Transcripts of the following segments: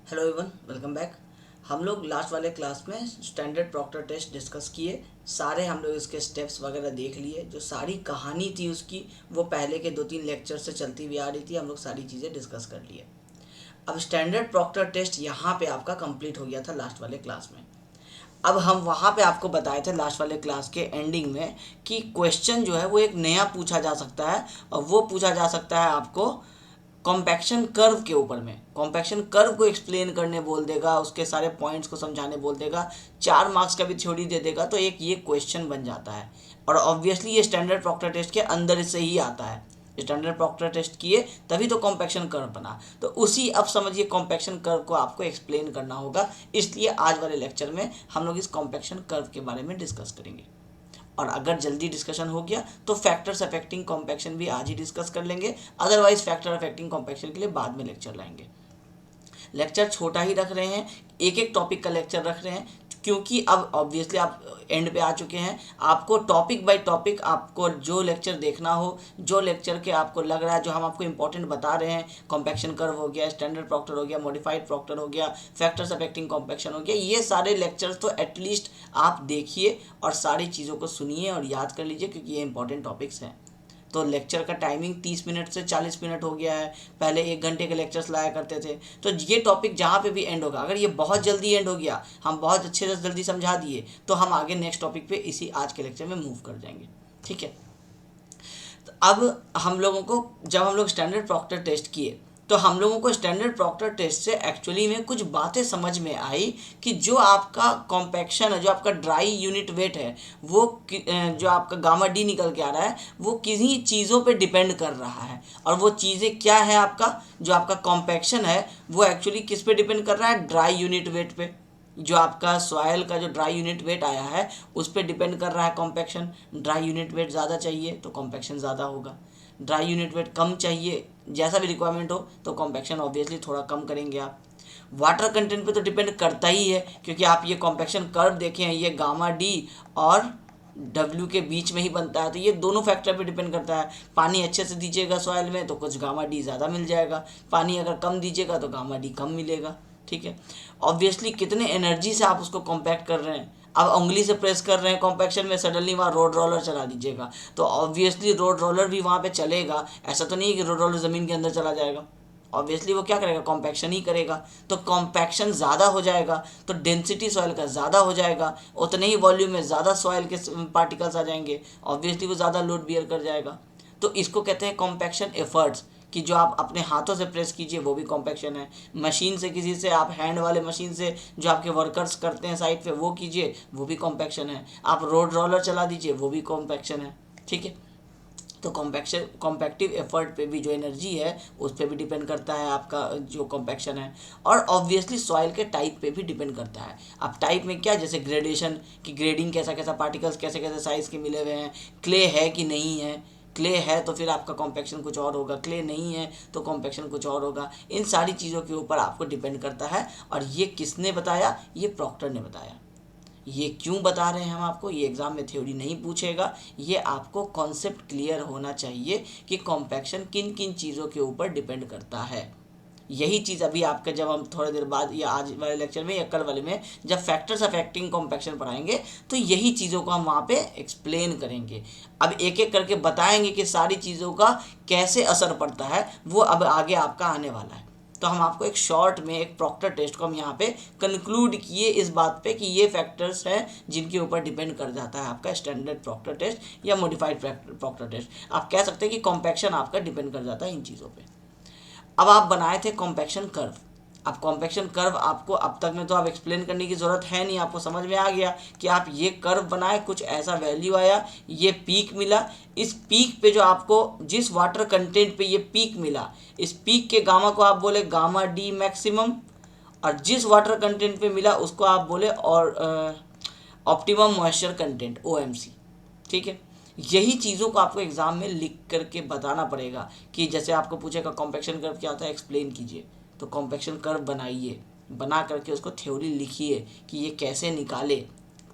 Hello everyone, welcome back. हम लोग last वाले क्लास में स्टैंडर्ड प्रॉक्टर टेस्ट डिस्कस किए। सारे हम लोग इसके स्टेप्स वगैरह देख लिए। जो सारी कहानी थी उसकी, वो पहले के 2-3 लेक्चर से चलती हुई आ रही थी। हम लोग सारी चीज़ें डिस्कस कर लिए। अब स्टैंडर्ड प्रॉक्टर टेस्ट यहाँ पे आपका कंप्लीट हो गया था लास्ट वाले क्लास में। अब हम वहाँ पे आपको बताए थे लास्ट वाले क्लास के एंडिंग में कि क्वेश्चन जो है वो एक नया पूछा जा सकता है, और वो पूछा जा सकता है आपको कॉम्पैक्शन कर्व के ऊपर में। कॉम्पैक्शन कर्व को एक्सप्लेन करने बोल देगा, उसके सारे पॉइंट्स को समझाने बोल देगा, 4 मार्क्स का भी थ्योरी दे देगा, तो एक ये क्वेश्चन बन जाता है। और ऑब्वियसली ये स्टैंडर्ड प्रॉक्टर टेस्ट के अंदर से ही आता है। स्टैंडर्ड प्रॉक्टर टेस्ट किए तभी तो कॉम्पैक्शन कर्व बना। तो उसी, अब समझिए, कॉम्पैक्शन कर्व को आपको एक्सप्लेन करना होगा। इसलिए आज वाले लेक्चर में हम लोग इस कॉम्पैक्शन कर्व के बारे में डिस्कस करेंगे। और अगर जल्दी डिस्कशन हो गया तो फैक्टर्स अफेक्टिंग कॉम्पैक्शन भी आज ही डिस्कस कर लेंगे। अदरवाइज फैक्टर अफेक्टिंग कॉम्पैक्शन के लिए बाद में लेक्चर लाएंगे। लेक्चर छोटा ही रख रहे हैं, एक एक टॉपिक का लेक्चर रख रहे हैं, क्योंकि अब ऑब्वियसली आप एंड पे आ चुके हैं। आपको टॉपिक बाय टॉपिक आपको जो लेक्चर देखना हो, जो लेक्चर के आपको लग रहा है, जो हम आपको इंपॉर्टेंट बता रहे हैं, कॉम्पैक्शन कर्व हो गया, स्टैंडर्ड प्रॉक्टर हो गया, मॉडिफाइड प्रॉक्टर हो गया, फैक्टर्स अफेक्टिंग कॉम्पैक्शन हो गया, ये सारे लेक्चर्स तो एटलीस्ट आप देखिए और सारी चीज़ों को सुनिए और याद कर लीजिए, क्योंकि ये इंपॉर्टेंट टॉपिक्स हैं। तो लेक्चर का टाइमिंग 30 मिनट से 40 मिनट हो गया है। पहले 1 घंटे के लेक्चर्स लाया करते थे। तो ये टॉपिक जहाँ पे भी एंड होगा, अगर ये बहुत जल्दी एंड हो गया, हम बहुत अच्छे से जल्दी समझा दिए, तो हम आगे नेक्स्ट टॉपिक पे इसी आज के लेक्चर में मूव कर जाएंगे। ठीक है। तो अब हम लोगों को, जब हम लोग स्टैंडर्ड प्रॉक्टर टेस्ट किए, तो हम लोगों को स्टैंडर्ड प्रॉक्टर टेस्ट से एक्चुअली में कुछ बातें समझ में आई कि जो आपका कॉम्पैक्शन है, जो आपका ड्राई यूनिट वेट है, वो जो आपका गामा डी निकल के आ रहा है, वो किन्हीं चीज़ों पे डिपेंड कर रहा है। और वो चीज़ें क्या है? आपका जो आपका कॉम्पैक्शन है वो एक्चुअली किस पे डिपेंड कर रहा है? ड्राई यूनिट वेट पे। जो आपका सॉयल का जो ड्राई यूनिट वेट आया है उस पर डिपेंड कर रहा है कॉम्पैक्शन। ड्राई यूनिट वेट ज़्यादा चाहिए तो कॉम्पैक्शन ज़्यादा होगा। ड्राई यूनिट वेट कम चाहिए, जैसा भी रिक्वायरमेंट हो, तो कॉम्पैक्शन ऑब्वियसली थोड़ा कम करेंगे आप। वाटर कंटेंट पे तो डिपेंड करता ही है, क्योंकि आप ये कॉम्पैक्शन कर्व देखें, ये गामा डी और डब्ल्यू के बीच में ही बनता है, तो ये दोनों फैक्टर पे डिपेंड करता है। पानी अच्छे से दीजिएगा सॉइल में तो कुछ गामा डी ज़्यादा मिल जाएगा, पानी अगर कम दीजिएगा तो गामा डी कम मिलेगा। ठीक है। ऑब्वियसली कितने एनर्जी से आप उसको कॉम्पैक्ट कर रहे हैं। अब उंगली से प्रेस कर रहे हैं कॉम्पैक्शन में, सडनली वहाँ रोड रोलर चला दीजिएगा तो ऑब्वियसली रोड रोलर भी वहाँ पे चलेगा। ऐसा तो नहीं है कि रोड रोलर ज़मीन के अंदर चला जाएगा। ऑब्वियसली वो क्या करेगा? कॉम्पैक्शन ही करेगा। तो कॉम्पैक्शन ज़्यादा हो जाएगा तो डेंसिटी सॉइल का ज़्यादा हो जाएगा, उतने ही वॉल्यूम में ज़्यादा सॉइल के पार्टिकल्स आ जाएंगे, ऑब्वियसली वो ज़्यादा लोड बियर कर जाएगा। तो इसको कहते हैं कॉम्पैक्शन एफर्ट्स, कि जो आप अपने हाथों से प्रेस कीजिए वो भी कॉम्पैक्शन है। मशीन से, किसी से आप हैंड वाले मशीन से जो आपके वर्कर्स करते हैं साइड पे, वो कीजिए, वो भी कॉम्पैक्शन है। आप रोड रोलर चला दीजिए, वो भी कॉम्पैक्शन है। ठीक है। तो कॉम्पैक्शन, कॉम्पैक्टिव एफर्ट पे भी जो एनर्जी है उस पर भी डिपेंड करता है आपका जो कॉम्पैक्शन है। और ऑब्वियसली सॉइल के टाइप पे भी डिपेंड करता है। अब टाइप में क्या, जैसे ग्रेडेशन की ग्रेडिंग, कैसा कैसा पार्टिकल्स कैसे कैसे साइज़ के मिले हुए हैं, क्ले है कि नहीं है। क्ले है तो फिर आपका कॉम्पैक्शन कुछ और होगा, क्ले नहीं है तो कॉम्पैक्शन कुछ और होगा। इन सारी चीज़ों के ऊपर आपको डिपेंड करता है। और ये किसने बताया? ये प्रॉक्टर ने बताया। ये क्यों बता रहे हैं हम आपको? ये एग्ज़ाम में थ्योरी नहीं पूछेगा, ये आपको कॉन्सेप्ट क्लियर होना चाहिए कि कॉम्पैक्शन किन किन चीज़ों के ऊपर डिपेंड करता है। यही चीज़ अभी आपका, जब हम थोड़ी देर बाद या आज वाले लेक्चर में या कल वाले में जब फैक्टर्स अफेक्टिंग कॉम्पैक्शन पढ़ाएंगे, तो यही चीज़ों को हम वहाँ पे एक्सप्लेन करेंगे। अब एक एक करके बताएंगे कि सारी चीज़ों का कैसे असर पड़ता है, वो अब आगे आपका आने वाला है। तो हम आपको एक शॉर्ट में, एक प्रॉक्टर टेस्ट को हम यहाँ पे कंक्लूड किए इस बात पे कि ये फैक्टर्स हैं जिनके ऊपर डिपेंड कर जाता है आपका स्टैंडर्ड प्रॉक्टर टेस्ट या मॉडिफाइड प्रॉक्टर टेस्ट। आप कह सकते हैं कि कॉम्पैक्शन आपका डिपेंड कर जाता है इन चीज़ों पे। अब आप बनाए थे कॉम्पैक्शन कर्व। अब कॉम्पैक्शन कर्व आपको, अब तक में तो आप एक्सप्लेन करने की ज़रूरत है नहीं, आपको समझ में आ गया कि आप ये कर्व बनाए, कुछ ऐसा वैल्यू आया, ये पीक मिला। इस पीक पे जो आपको, जिस वाटर कंटेंट पे ये पीक मिला, इस पीक के गामा को आप बोले गामा डी मैक्सिमम, और जिस वाटर कंटेंट पे मिला उसको आप बोले और ऑप्टिमम मॉइस्चर कंटेंट, OMC। ठीक है। यही चीज़ों को आपको एग्जाम में लिख करके बताना पड़ेगा कि जैसे आपको पूछेगा कॉम्पैक्शन कर्व क्या होता है, एक्सप्लेन कीजिए। तो कॉम्पैक्शन कर्व बनाइए, बना करके उसको थ्योरी लिखिए कि ये कैसे निकाले।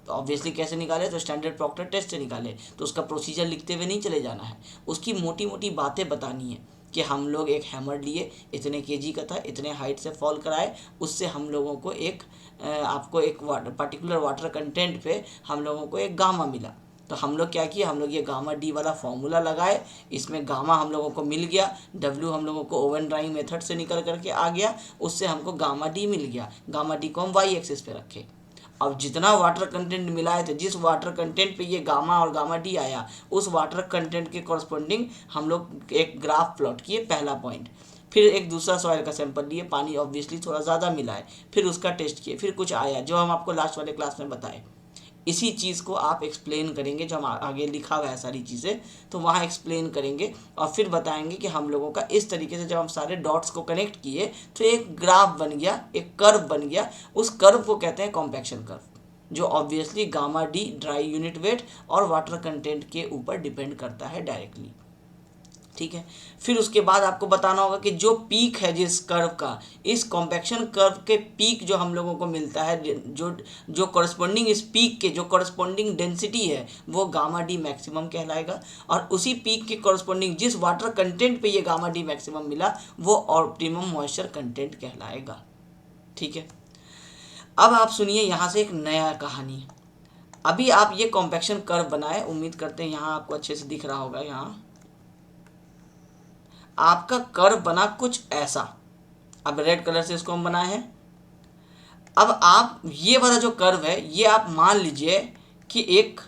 तो ऑब्वियसली कैसे निकाले? तो स्टैंडर्ड प्रॉक्टर टेस्ट से निकाले। तो उसका प्रोसीजर लिखते हुए नहीं चले जाना है, उसकी मोटी मोटी बातें बतानी है कि हम लोग एक हैमर लिए, इतने केजी का था, इतने हाइट से फॉल कराए, उससे हम लोगों को एक आपको एक पर्टिकुलर वाटर कंटेंट पे हम लोगों को एक गामा मिला। तो हम लोग क्या किए, हम लोग ये गामा डी वाला फॉर्मूला लगाए, इसमें गामा हम लोगों को मिल गया, डब्ल्यू हम लोगों को ओवन ड्राइंग मेथड से निकल करके आ गया, उससे हमको गामा डी मिल गया। गामा डी को हम वाई एक्सिस पे रखे। अब जितना वाटर कंटेंट मिलाए थे, जिस वाटर कंटेंट पे ये गामा और गामा डी आया, उस वाटर कंटेंट के कॉरस्पॉन्डिंग हम लोग एक ग्राफ प्लॉट किए, पहला पॉइंट। फिर एक दूसरा सॉइल का सैंपल लिए, पानी ऑब्वियसली थोड़ा ज़्यादा मिला है, फिर उसका टेस्ट किए, फिर कुछ आया जो हम आपको लास्ट वाले क्लास में बताए। इसी चीज़ को आप एक्सप्लेन करेंगे, जो हम आगे लिखा हुआ है सारी चीज़ें, तो वहाँ एक्सप्लेन करेंगे और फिर बताएंगे कि हम लोगों का इस तरीके से जब हम सारे डॉट्स को कनेक्ट किए तो एक ग्राफ बन गया, एक कर्व बन गया। उस कर्व को कहते हैं कॉम्पैक्शन कर्व, जो obviously gamma D dry unit wait और वाटर कंटेंट के ऊपर डिपेंड करता है डायरेक्टली। ठीक है, फिर उसके बाद आपको बताना होगा कि जो पीक है जिस कर्व का, इस कॉम्पैक्शन कर्व के पीक जो हम लोगों को मिलता है, जो कॉरस्पॉन्डिंग इस पीक के जो कॉरस्पॉन्डिंग डेंसिटी है, वो गामा डी मैक्सिमम कहलाएगा। और उसी पीक के कॉरस्पॉन्डिंग जिस वाटर कंटेंट पे ये गामा डी मैक्सिमम मिला, वो ऑप्टिमम मॉइस्चर कंटेंट कहलाएगा। ठीक है, अब आप सुनिए यहाँ से एक नया कहानी। अभी आप ये कॉम्पैक्शन कर्व बनाए, उम्मीद करते हैं यहाँ आपको अच्छे से दिख रहा होगा। यहाँ आपका कर्व बना कुछ ऐसा, अब रेड कलर से इसको हम बनाए हैं। अब आप ये वाला जो कर्व है, ये आप मान लीजिए कि एक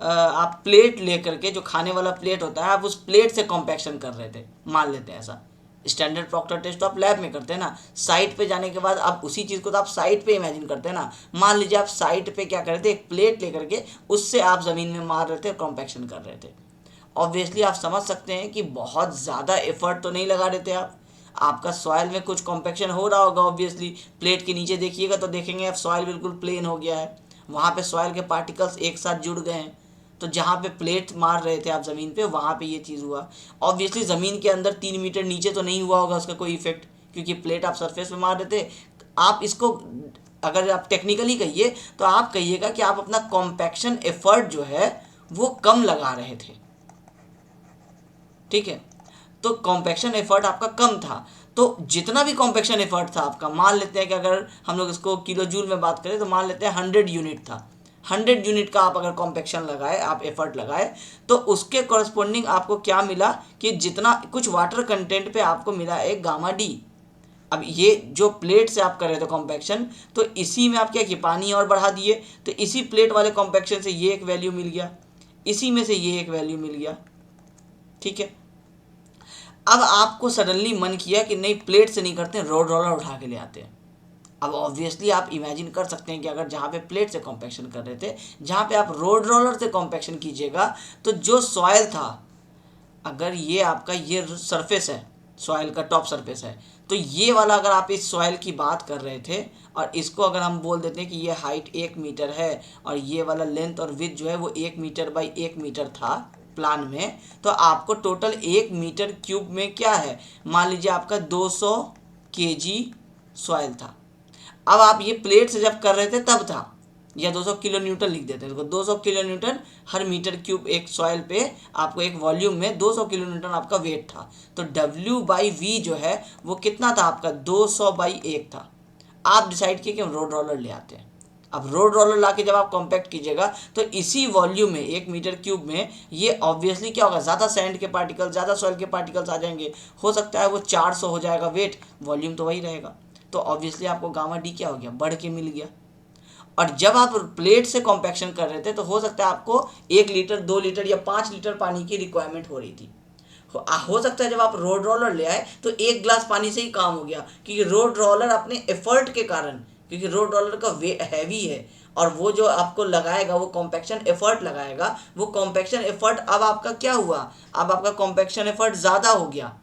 आप प्लेट लेकर के, जो खाने वाला प्लेट होता है, आप उस प्लेट से कॉम्पैक्शन कर रहे थे, मान लेते हैं ऐसा। स्टैंडर्ड प्रॉक्टर टेस्ट तो आप लैब में करते हैं ना, साइट पे जाने के बाद आप उसी चीज़ को तो आप साइट पे इमेजिन करते हैं ना। मान लीजिए आप साइट पे क्या कर रहे थे, एक प्लेट लेकर के उससे आप ज़मीन में मार रहे थे, कॉम्पैक्शन कर रहे थे। ऑब्वियसली आप समझ सकते हैं कि बहुत ज़्यादा एफर्ट तो नहीं लगा रहे थे आप, आपका सॉइल में कुछ कॉम्पैक्शन हो रहा होगा। ऑब्वियसली प्लेट के नीचे देखिएगा तो देखेंगे आप सॉइल बिल्कुल प्लेन हो गया है, वहाँ पे सॉइल के पार्टिकल्स एक साथ जुड़ गए हैं। तो जहाँ पे प्लेट मार रहे थे आप ज़मीन पे, वहाँ पे ये चीज़ हुआ। ऑब्वियसली ज़मीन के अंदर 3 मीटर नीचे तो नहीं हुआ होगा उसका कोई इफेक्ट, क्योंकि प्लेट आप सरफेस पे मार रहे थे। आप इसको अगर आप टेक्निकली कहिए तो आप कहिएगा कि आप अपना कॉम्पैक्शन एफर्ट जो है वो कम लगा रहे थे। ठीक है, तो कॉम्पैक्शन एफर्ट आपका कम था। तो जितना भी कॉम्पैक्शन एफर्ट था आपका, मान लेते हैं कि अगर हम लोग इसको किलो जूल में बात करें तो मान लेते हैं 100 यूनिट था। 100 यूनिट का आप अगर कॉम्पैक्शन लगाए, आप एफर्ट लगाए, तो उसके कॉरस्पॉन्डिंग आपको क्या मिला कि जितना कुछ वाटर कंटेंट पे आपको मिला एक गामा डी। अब ये जो प्लेट से आप कर रहे थे कॉम्पैक्शन, तो इसी में आप क्या किए, पानी और बढ़ा दिए, तो इसी प्लेट वाले कॉम्पैक्शन से ये एक वैल्यू मिल गया, इसी में से ये एक वैल्यू मिल गया। ठीक है, अब आपको सडनली मन किया कि नहीं, प्लेट से नहीं करते, रोड रोलर उठा के ले आते हैं। अब ऑब्वियसली आप इमेजिन कर सकते हैं कि अगर जहाँ पे प्लेट से कॉम्पैक्शन कर रहे थे, जहाँ पे आप रोड रोलर से कॉम्पैक्शन कीजिएगा, तो जो सॉइल था, अगर ये आपका ये सरफेस है, सॉइल का टॉप सरफेस है, तो ये वाला अगर आप इस सॉइल की बात कर रहे थे और इसको अगर हम बोल देते हैं कि ये हाइट 1 मीटर है और ये वाला लेंथ और विड्थ जो है वो 1 मीटर बाई 1 मीटर था प्लान में, तो आपको टोटल 1 मीटर क्यूब में क्या है, मान लीजिए आपका 200 केजी सॉइल था। अब आप ये प्लेट से जब कर रहे थे तब था, या 200 किलो न्यूटन लिख देते हैं, तो 200 किलो न्यूटन हर मीटर क्यूब एक सॉइल पे आपको एक वॉल्यूम में 200 किलो न्यूटन आपका वेट था। तो W बाई वी जो है वो कितना था आपका, 200 बाई 1 था। आप डिसाइड किए कि हम रोड रोलर ले आते हैं। अब रोड रोलर ला के जब आप कॉम्पैक्ट कीजिएगा तो इसी वॉल्यूम में 1 मीटर क्यूब में ये ऑब्वियसली क्या होगा, ज़्यादा सैंड के पार्टिकल, ज़्यादा सॉइल के पार्टिकल्स आ जाएंगे। हो सकता है वो 400 हो जाएगा वेट, वॉल्यूम तो वही रहेगा। तो ऑब्वियसली आपको गामा डी क्या हो गया, बढ़ के मिल गया। और जब आप प्लेट से कॉम्पैक्शन कर रहे थे तो हो सकता है आपको 1 लीटर 2 लीटर या 5 लीटर पानी की रिक्वायरमेंट हो रही थी। हो सकता है जब आप रोड रोलर ले आए तो 1 ग्लास पानी से ही काम हो गया, क्योंकि रोड रोलर अपने एफर्ट के कारण, क्योंकि रोड रोलर का वेट हैवी है और वो जो आपको लगाएगा वो कॉम्पैक्शन एफर्ट लगाएगा, वो कॉम्पैक्शन एफर्ट अब आपका क्या हुआ, अब आपका कॉम्पैक्शन एफर्ट ज़्यादा हो गया।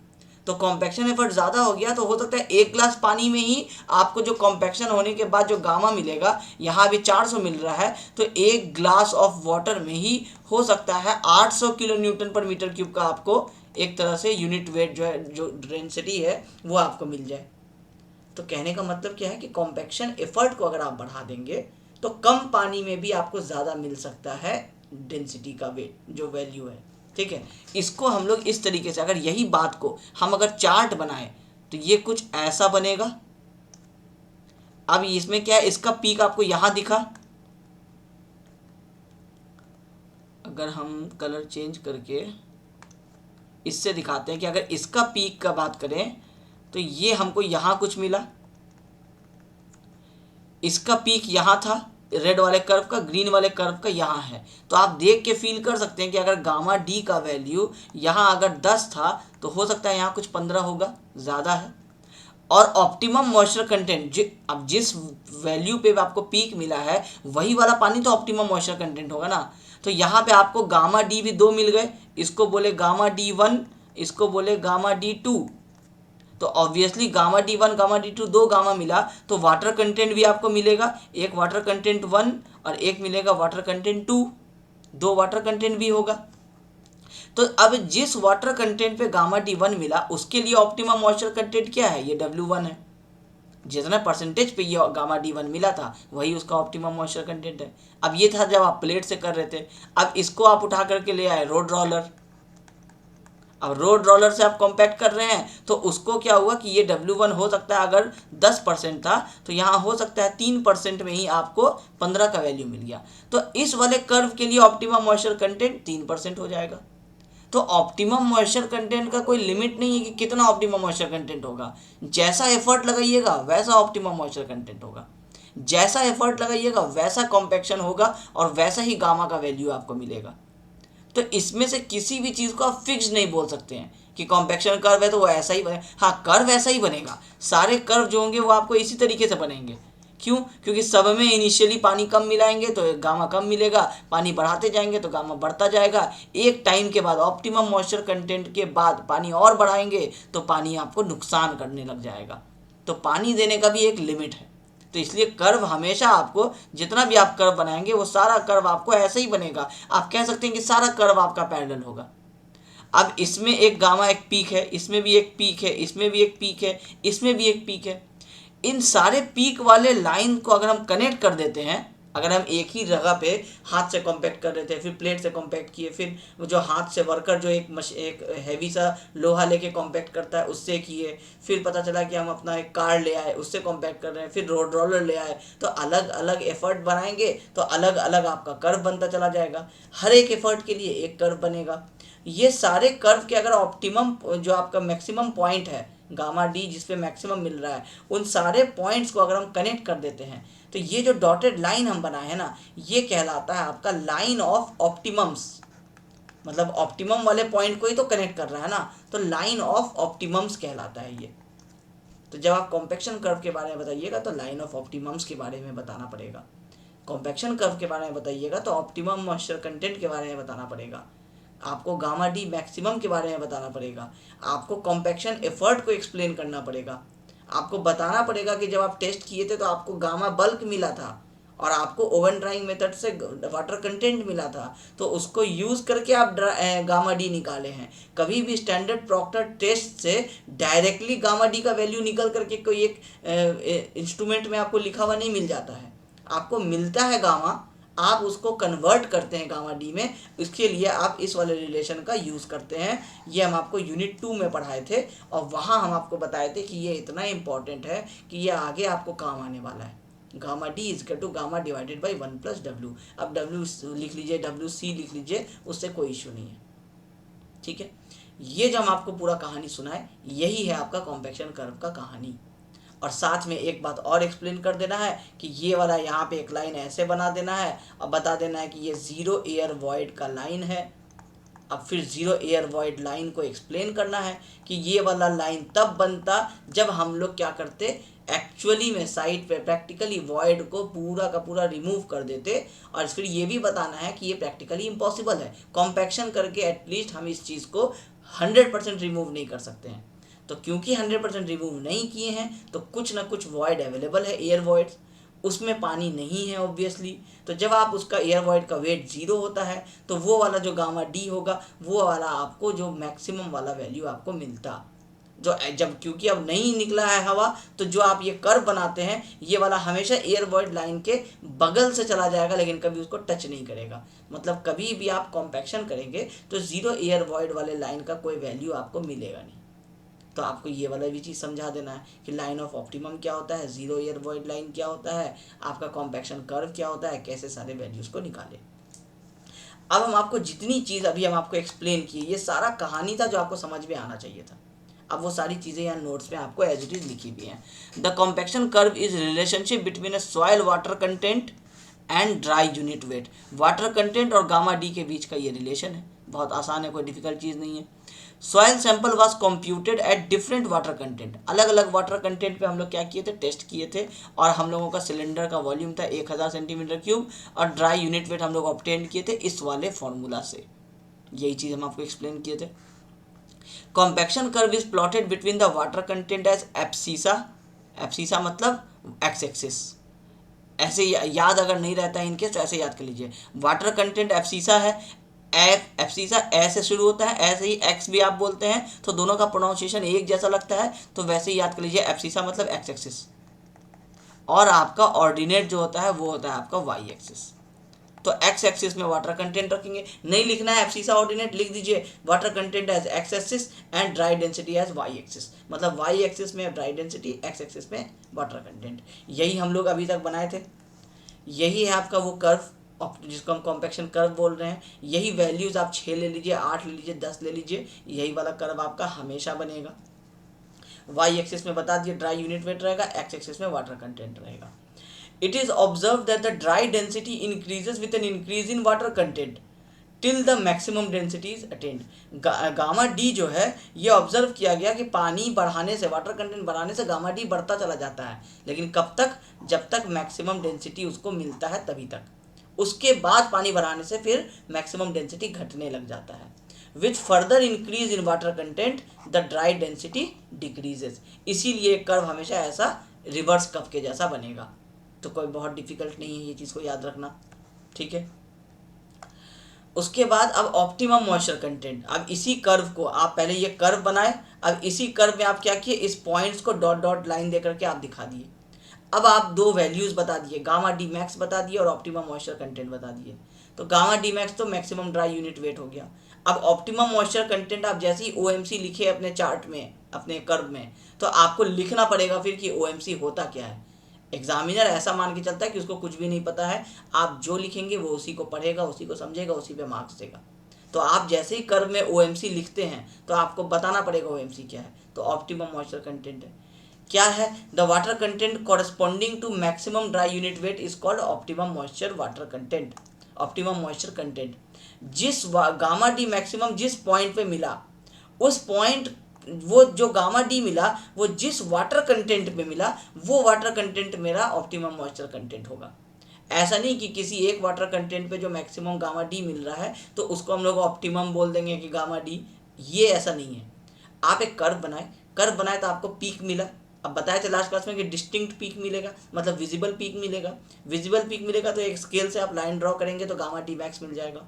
तो कॉम्पैक्शन एफर्ट ज़्यादा हो गया तो हो सकता है 1 ग्लास पानी में ही आपको जो कॉम्पैक्शन होने के बाद जो गामा मिलेगा, यहाँ भी 400 मिल रहा है, तो 1 ग्लास ऑफ वाटर में ही हो सकता है 800 किलो न्यूटन पर मीटर क्यूब का आपको एक तरह से यूनिट वेट जो है, जो डेंसिटी है, वो आपको मिल जाए। तो कहने का मतलब क्या है कि कॉम्पैक्शन एफर्ट को अगर आप बढ़ा देंगे तो कम पानी में भी आपको ज़्यादा मिल सकता है डेंसिटी का वेट जो वैल्यू है। ठीक है। इसको हम लोग इस तरीके से, अगर यही बात को हम अगर चार्ट बनाएं तो ये कुछ ऐसा बनेगा। अब इसमें क्या है, इसका पीक आपको यहां दिखा, अगर हम कलर चेंज करके इससे दिखाते हैं कि अगर इसका पीक का बात करें तो ये हमको यहां कुछ मिला, इसका पीक यहां था रेड वाले कर्व का, ग्रीन वाले कर्व का यहाँ है। तो आप देख के फील कर सकते हैं कि अगर गामा डी का वैल्यू यहाँ अगर 10 था तो हो सकता है यहाँ कुछ 15 होगा, ज़्यादा है। और ऑप्टिमम मॉइस्चर कंटेंट, अब जिस वैल्यू पे आपको पीक मिला है वही वाला पानी तो ऑप्टिमम मॉइस्चर कंटेंट होगा ना। तो यहाँ पे आपको गामा डी भी 2 मिल गए, इसको बोले गामा D1, इसको बोले गामा D2। तो obviously gamma D1 gamma D2 दो गामा मिला तो वाटर कंटेंट भी आपको मिलेगा, एक वाटर कंटेंट 1 और एक मिलेगा वाटर कंटेंट 2, दो वाटर कंटेंट भी होगा। तो अब जिस वाटर कंटेंट पे गामा D1 मिला उसके लिए ऑप्टिमम मॉइस्चर कंटेंट क्या है, ये W1 है। जितना परसेंटेज पे ये गामा D1 मिला था वही उसका ऑप्टिमम मॉइस्चर कंटेंट है। अब ये था जब आप प्लेट से कर रहे थे। अब इसको आप उठा करके ले आए रोड रोलर। अब रोड रोलर से आप कॉम्पैक्ट कर रहे हैं तो उसको क्या हुआ कि ये W1 हो सकता है अगर 10% था तो यहाँ हो सकता है 3% में ही आपको 15 का वैल्यू मिल गया। तो इस वाले कर्व के लिए ऑप्टिमम मॉइस्चर कंटेंट 3% हो जाएगा। तो ऑप्टिमम मॉइस्चर कंटेंट का कोई लिमिट नहीं है कि कितना ऑप्टिमम मॉइस्चर कंटेंट होगा। जैसा एफर्ट लगाइएगा वैसा ऑप्टिमम मॉइस्चर कंटेंट होगा, जैसा एफर्ट लगाइएगा वैसा कॉम्पैक्शन होगा और वैसा ही गामा का वैल्यू आपको मिलेगा। तो इसमें से किसी भी चीज़ को आप फिक्स नहीं बोल सकते हैं कि कॉम्पैक्शन कर्व है तो वो ऐसा ही बने। हाँ, कर्व ऐसा ही बनेगा, सारे कर्व जो होंगे वो आपको इसी तरीके से बनेंगे। क्यों? क्योंकि सब में इनिशियली पानी कम मिलाएंगे तो गामा कम मिलेगा, पानी बढ़ाते जाएंगे तो गामा बढ़ता जाएगा। एक टाइम के बाद ऑप्टिमम मॉइस्चर कंटेंट के बाद पानी और बढ़ाएंगे तो पानी आपको नुकसान करने लग जाएगा। तो पानी देने का भी एक लिमिट है। तो इसलिए कर्व हमेशा आपको, जितना भी आप कर्व बनाएंगे वो सारा कर्व आपको ऐसे ही बनेगा। आप कह सकते हैं कि सारा कर्व आपका पैरेलल होगा। अब इसमें एक गामा एक पीक है, इसमें भी एक पीक है, इसमें भी एक पीक है, इसमें भी एक पीक है। इन सारे पीक वाले लाइन को अगर हम कनेक्ट कर देते हैं, अगर हम एक ही जगह पे हाथ से कॉम्पैक्ट कर रहे थे, फिर प्लेट से कॉम्पैक्ट किए, फिर वो जो हाथ से वर्कर जो एक हैवी सा लोहा लेके कॉम्पैक्ट करता है उससे किए, फिर पता चला कि हम अपना एक कार ले आए उससे कॉम्पैक्ट कर रहे हैं, फिर रोड रोलर ले आए, तो अलग अलग एफर्ट बनाएंगे तो अलग अलग आपका कर्व बनता चला जाएगा। हर एक एफर्ट के लिए एक कर्व बनेगा। ये सारे कर्व के अगर ऑप्टिमम जो आपका मैक्सिमम पॉइंट है गामा डी जिस पे मैक्सिमम मिल रहा है, उन सारे पॉइंट्स को अगर हम कनेक्ट कर देते हैं तो ये जो डॉटेड लाइन हम बनाए हैं ना, ये कहलाता है आपका लाइन ऑफ ऑप्टिमम्स। मतलब ऑप्टिमम वाले पॉइंट को ही तो कनेक्ट कर रहा है ना, तो लाइन ऑफ ऑप्टिमम्स कहलाता है ये। तो जब आप कॉम्पैक्शन कर्व के बारे में बताइएगा तो लाइन ऑफ ऑप्टिमम्स के बारे में बताना पड़ेगा, कॉम्पैक्शन कर्व के बारे में बताइएगा तो ऑप्टिमम मॉइस्चर कंटेंट के बारे में बताना पड़ेगा, आपको गामा डी मैक्सिमम के बारे में बताना पड़ेगा, आपको कॉम्पैक्शन एफर्ट को एक्सप्लेन करना पड़ेगा, आपको बताना पड़ेगा कि जब आप टेस्ट किए थे तो आपको गामा बल्क मिला था और आपको ओवन ड्राइंग मेथड से वाटर कंटेंट मिला था, तो उसको यूज़ करके आप गामा डी निकाले हैं। कभी भी स्टैंडर्ड प्रॉक्टर टेस्ट से डायरेक्टली गामा डी का वैल्यू निकल करके कोई एक इंस्ट्रूमेंट में आपको लिखा हुआ नहीं मिल जाता है। आपको मिलता है गामा, आप उसको कन्वर्ट करते हैं गामा डी में, इसके लिए आप इस वाले रिलेशन का यूज़ करते हैं। ये हम आपको यूनिट 2 में पढ़ाए थे और वहाँ हम आपको बताए थे कि ये इतना इम्पॉर्टेंट है कि ये आगे आपको काम आने वाला है। Gamma d is to gamma divided by 1 + W। अब W लिख लीजिए, WC लिख लीजिए, उससे कोई इशू नहीं है। ठीक है, ये जो हम आपको पूरा कहानी सुनाए यही है आपका कॉम्पैक्शन कर्व का कहानी। और साथ में एक बात और एक्सप्लेन कर देना है कि ये वाला यहाँ पे एक लाइन ऐसे बना देना है और बता देना है कि ये ज़ीरो एयर वॉइड का लाइन है। अब फिर ज़ीरो एयर वॉइड लाइन को एक्सप्लेन करना है कि ये वाला लाइन तब बनता जब हम लोग क्या करते, एक्चुअली में साइड पे प्रैक्टिकली वॉइड को पूरा का पूरा रिमूव कर देते। और फिर ये भी बताना है कि ये प्रैक्टिकली इम्पॉसिबल है, कॉम्पैक्शन करके एटलीस्ट हम इस चीज़ को 100% रिमूव नहीं कर सकते हैं। तो क्योंकि 100% रिमूव नहीं किए हैं तो कुछ ना कुछ वॉइड अवेलेबल है, एयर वॉइड्स, उसमें पानी नहीं है ऑब्वियसली। तो जब आप उसका एयर वॉइड का वेट 0 होता है तो वो वाला जो गामा डी होगा वो वाला आपको जो मैक्सिमम वाला वैल्यू आपको मिलता। जो जब क्योंकि अब नहीं निकला है हवा, तो जो आप ये कर्व बनाते हैं ये वाला हमेशा एयर वॉइड लाइन के बगल से चला जाएगा, लेकिन कभी उसको टच नहीं करेगा। मतलब कभी भी आप कॉम्पैक्शन करेंगे तो जीरो एयर वॉइड वाले लाइन का कोई वैल्यू आपको मिलेगा नहीं। तो आपको ये वाला भी चीज़ समझा देना है कि लाइन ऑफ ऑप्टिमम क्या होता है, जीरो एयर वॉइड लाइन क्या होता है, आपका कॉम्पैक्शन कर्व क्या होता है, कैसे सारे वैल्यूज़ को निकालें। अब हम आपको जितनी चीज़ अभी हम आपको एक्सप्लेन किए, ये सारा कहानी था जो आपको समझ में आना चाहिए था। अब वो सारी चीज़ें यहाँ नोट्स में आपको एज इट इज लिखी भी हैं। The compaction curve is relationship between a soil water content and dry unit wait. Water content और गामा डी के बीच का ये रिलेशन है, बहुत आसान है, कोई डिफिकल्ट चीज़ नहीं है। Soil sample was computed at different water content. अलग अलग वाटर कंटेंट पे हम लोग क्या किए थे, टेस्ट किए थे, और हम लोगों का सिलेंडर का वॉल्यूम था 1000 सेंटीमीटर क्यूब, और ड्राई यूनिट वेट हम लोग ऑब्टेन किए थे इस वाले फॉर्मूला से। यही चीज़ हम आपको एक्सप्लेन किए थे। Compaction curve is plotted between the water content as abscissa. Abscissa मतलब एक्स एक्सिस। ऐसे याद अगर नहीं रहता है इनके तो ऐसे याद कर लीजिए, वाटर कंटेंट एब्सिसा है, एब्सिसा ए से शुरू होता है, ऐसे ही एक्स भी आप बोलते हैं तो दोनों का प्रोनाउंसिएशन एक जैसा लगता है, तो वैसे ही याद कर लीजिए एब्सिसा मतलब एक्स एक्सिस, और आपका ऑर्डिनेट जो होता है वो होता है आपका वाई एक्सिस। तो एक्स एक्सिस में वाटर कंटेंट रखेंगे, नहीं लिखना है एब्सिसा ऑर्डिनेट, लिख दीजिए water content as x axis and dry density as y axis. मतलब वाई एक्सिस में ड्राई डेंसिटी, एक्स एक्सिस में वाटर कंटेंट। यही हम लोग अभी तक बनाए थे। यही है आपका वो कर्व जिसको हम कॉम्पैक्शन कर्व बोल रहे हैं। यही वैल्यूज़ आप 6 ले लीजिए, 8 ले लीजिए, 10 ले लीजिए, यही वाला कर्व आपका हमेशा बनेगा। वाई एक्सिस में बता दिए ड्राई यूनिट वेट रहेगा, एक्स एक्सिस में वाटर कंटेंट रहेगा। It is observed that the dry density increases with an increase in water content till the maximum density is attained. Gamma D जो है ये observe किया गया कि पानी बढ़ाने से, वाटर कंटेंट बढ़ाने से गामा डी बढ़ता चला जाता है, लेकिन कब तक, जब तक मैक्सिमम डेंसिटी उसको मिलता है तभी तक। उसके बाद पानी बढ़ाने से फिर मैक्सिमम डेंसिटी घटने लग जाता है। With further increase in water content the dry density decreases. इसीलिए कर्व हमेशा ऐसा रिवर्स कर्व के जैसा बनेगा। तो कोई बहुत डिफिकल्ट नहीं है ये चीज़ को याद रखना, ठीक है। उसके बाद अब ऑप्टिमम मॉइस्चर कंटेंट। अब इसी कर्व को आप पहले ये कर्व बनाए, अब इसी कर्व में आप क्या किए, इस points co dot dot line दे करके आप दिखा दिए। अब आप दो वैल्यूज़ बता दिए, गामा डी मैक्स बता दिए और ऑप्टिमम मॉइस्चर कंटेंट बता दिए। तो गामा डी मैक्स तो मैक्सिमम ड्राई यूनिट वेट हो गया। अब ऑप्टिमम मॉइस्चर कंटेंट आप जैसे ही OMC लिखे अपने चार्ट में, अपने कर्व में, तो आपको लिखना पड़ेगा फिर कि OMC होता क्या है। एग्जामिनर ऐसा मान के चलता है कि उसको कुछ भी नहीं पता है, आप जो लिखेंगे वो उसी को पढ़ेगा, उसी को समझेगा, उसी पे मार्क्स देगा। तो आप जैसे ही कर्व में OMC लिखते हैं तो आपको बताना पड़ेगा OMC क्या है। तो ऑप्टिमम मॉइस्चर कंटेंट है, क्या है, the water content corresponding to maximum dry unit weight is called optimum moisture water content, optimum moisture content. जिस गामा डी मैक्सिमम जिस पॉइंट पे मिला, उस पॉइंट, वो जो गामा डी मिला वो जिस वाटर कंटेंट पे मिला, वो वाटर कंटेंट मेरा ऑप्टिमम मॉइस्चर कंटेंट होगा। ऐसा नहीं कि किसी एक वाटर कंटेंट पे जो मैक्सिमम गामा डी मिल रहा है तो उसको हम लोग ऑप्टिमम बोल देंगे कि गामा डी, ये ऐसा नहीं है। आप एक कर्व बनाए तो आपको पीक मिला। अब बताए थे लास्ट क्लास में कि डिस्टिंक्ट पीक मिलेगा, मतलब विजिबल पीक मिलेगा। विजिबल पीक मिलेगा तो एक स्केल से आप लाइन ड्रॉ करेंगे तो गामा डी मैक्स मिल जाएगा।